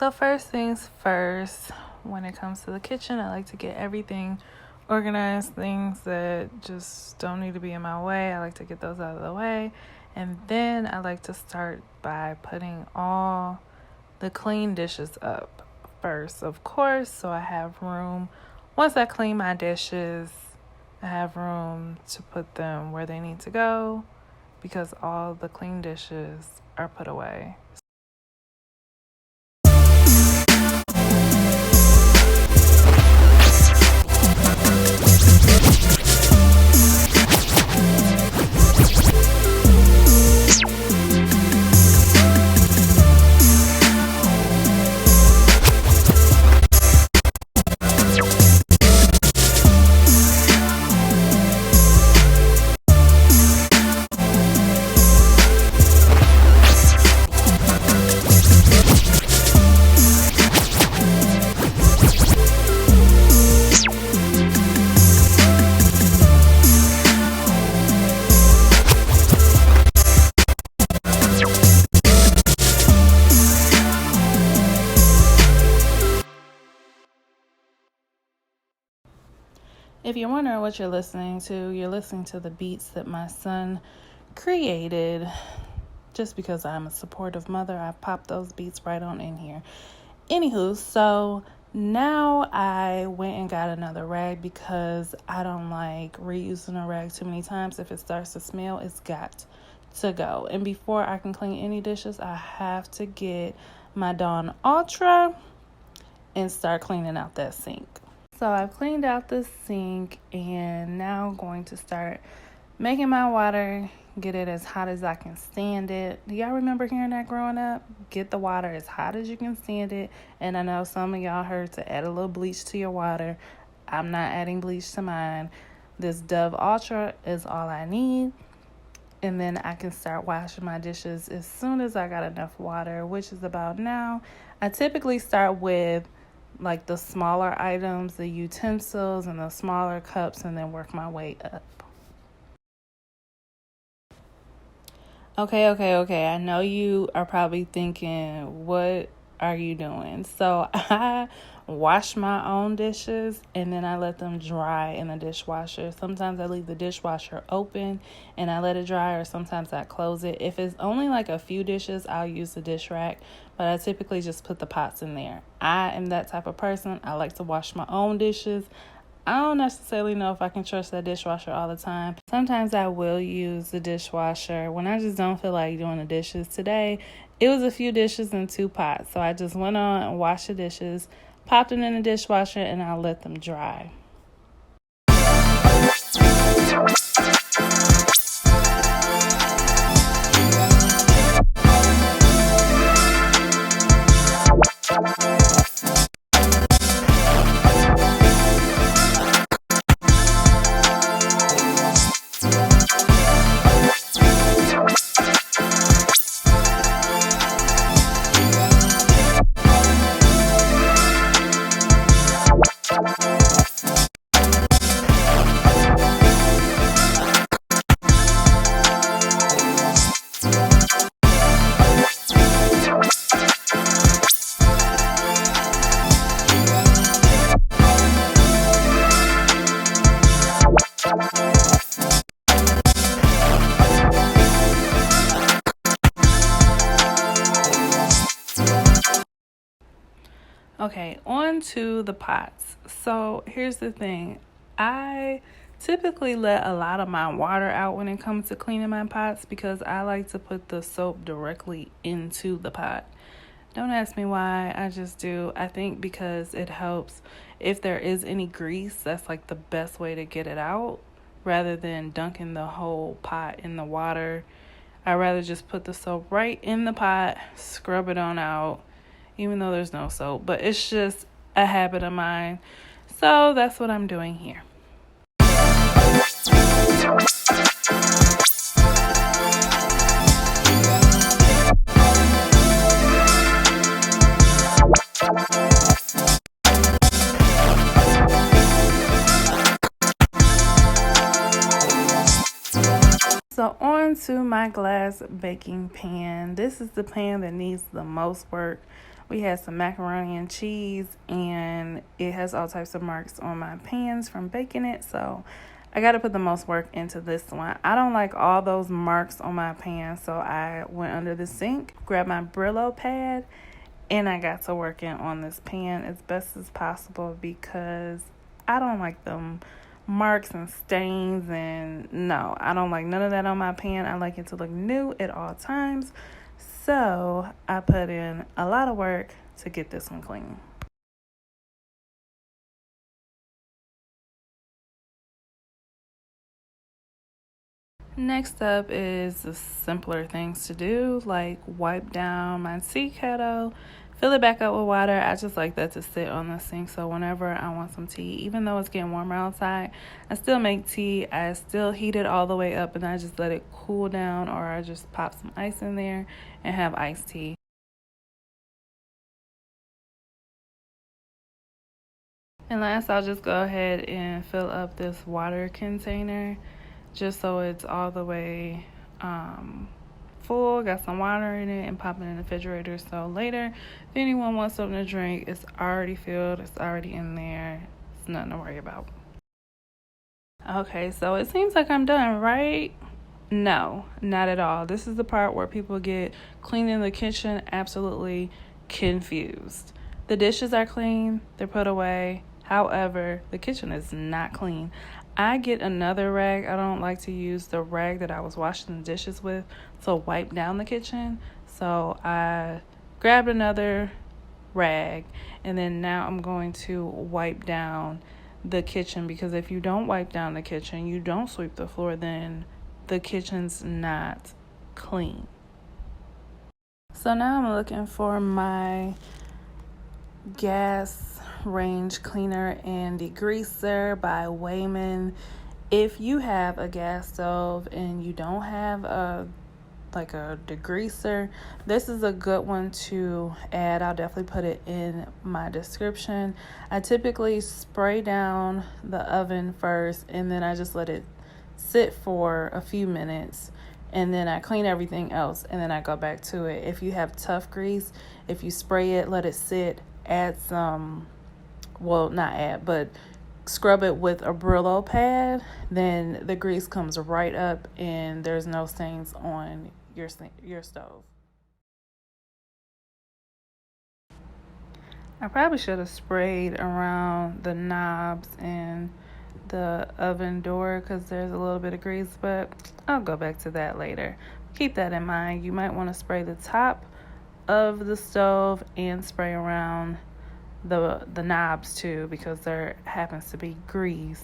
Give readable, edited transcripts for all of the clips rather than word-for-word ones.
So first things first, when it comes to the kitchen, I like to get everything organized, things that just don't need to be in my way. I like to get those out of the way. And then I like to start by putting all the clean dishes up first, of course, so I have room. Once I clean my dishes, I have room to put them where they need to go because all the clean dishes are put away. If you're wondering what you're listening to the beats that my son created. Just because I'm a supportive mother, I popped those beats right on in here. Anywho, so now I went and got another rag because I don't like reusing a rag too many times. If it starts to smell, it's got to go. And before I can clean any dishes, I have to get my Dawn Ultra and start cleaning out that sink. So I've cleaned out the sink and now I'm going to start making my water, get it as hot as I can stand it. Do y'all remember hearing that growing up? Get the water as hot as you can stand it. And I know some of y'all heard to add a little bleach to your water. I'm not adding bleach to mine. This Dove Ultra is all I need. And then I can start washing my dishes as soon as I got enough water, which is about now. I typically start with like the smaller items, the utensils and the smaller cups, and then work my way up. Okay. I know you are probably thinking, what are you doing? So I wash my own dishes and then I let them dry in the dishwasher. Sometimes I leave the dishwasher open and I let it dry, or sometimes I close it. If it's only like a few dishes, I'll use the dish rack, but I typically just put the pots in there. I am that type of person. I like to wash my own dishes. I don't necessarily know if I can trust that dishwasher all the time. Sometimes I will use the dishwasher when I just don't feel like doing the dishes. Today, it was a few dishes and 2 pots. So I just went on and washed the dishes, popped them in the dishwasher, and I'll let them dry. Okay, on to the pots. So here's the thing. I typically let a lot of my water out when it comes to cleaning my pots because I like to put the soap directly into the pot. Don't ask me why, I just do. I think because it helps if there is any grease, that's like the best way to get it out rather than dunking the whole pot in the water. I'd rather just put the soap right in the pot, scrub it on out, even though there's no soap, but it's just a habit of mine. So that's what I'm doing here. So on to my glass baking pan. This is the pan that needs the most work We had some macaroni and cheese, and it has all types of marks on my pans from baking it, so I got to put the most work into this one. I don't like all those marks on my pan, so I went under the sink, grabbed my Brillo pad, and I got to working on this pan as best as possible because I don't like them marks and stains, and no, I don't like none of that on my pan. I like it to look new at all times, so I put in a lot of work to get this one clean. Next up is the simpler things to do, like wipe down my tea kettle, fill it back up with water. I just like that to sit on the sink, so whenever I want some tea, even though it's getting warmer outside, I still make tea. I still heat it all the way up, and I just let it cool down, or I just pop some ice in there and have iced tea. And last, I'll just go ahead and fill up this water container just so it's all the way full, got some water in it, and pop it in the refrigerator, so later if anyone wants something to drink, it's already filled, it's already in there, it's nothing to worry about. Okay, so it seems like I'm done, right? No, not at all. This is the part where people get cleaning the kitchen absolutely confused. The dishes are clean, they're put away. However, the kitchen is not clean. I get another rag. I don't like to use the rag that I was washing the dishes with to wipe down the kitchen. So I grabbed another rag, and then now I'm going to wipe down the kitchen, because if you don't wipe down the kitchen, you don't sweep the floor, then the kitchen's not clean. So now I'm looking for my gas range cleaner and degreaser by Wayman. If you have a gas stove and you don't have a degreaser, this is a good one to add. I'll definitely put it in my description. I typically spray down the oven first, and then I just let it sit for a few minutes, and then I clean everything else, and then I go back to it. If you have tough grease, if you spray it, let it sit, add some, but scrub it with a Brillo pad, then the grease comes right up and there's no stains on your stove. I probably should have sprayed around the knobs and the oven door because there's a little bit of grease, but I'll go back to that later. Keep that in mind. You might want to spray the top of the stove and spray around the knobs too, because there happens to be grease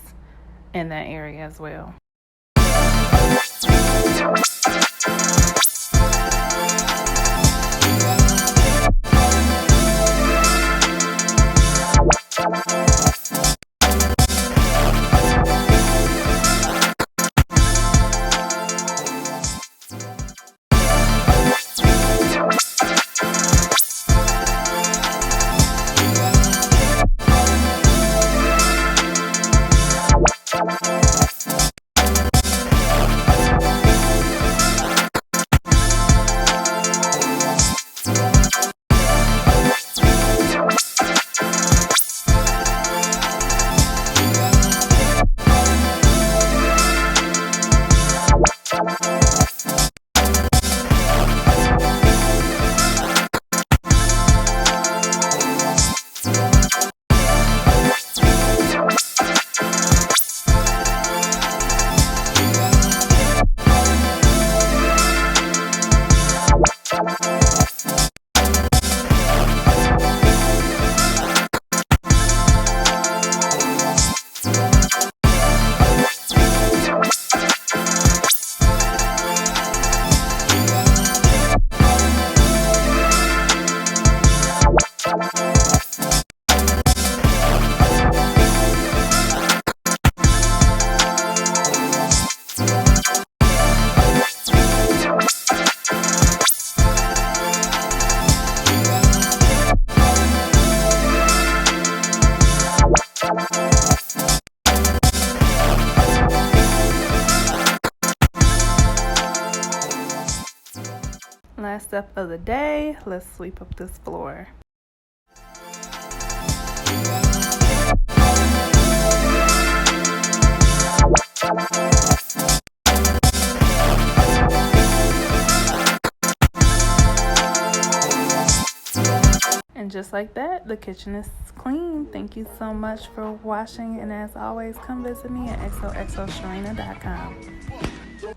in that area as well. Last step of the day, let's sweep up this floor. And just like that, the kitchen is clean. Thank you so much for watching. And as always, come visit me at xoxosharina.com.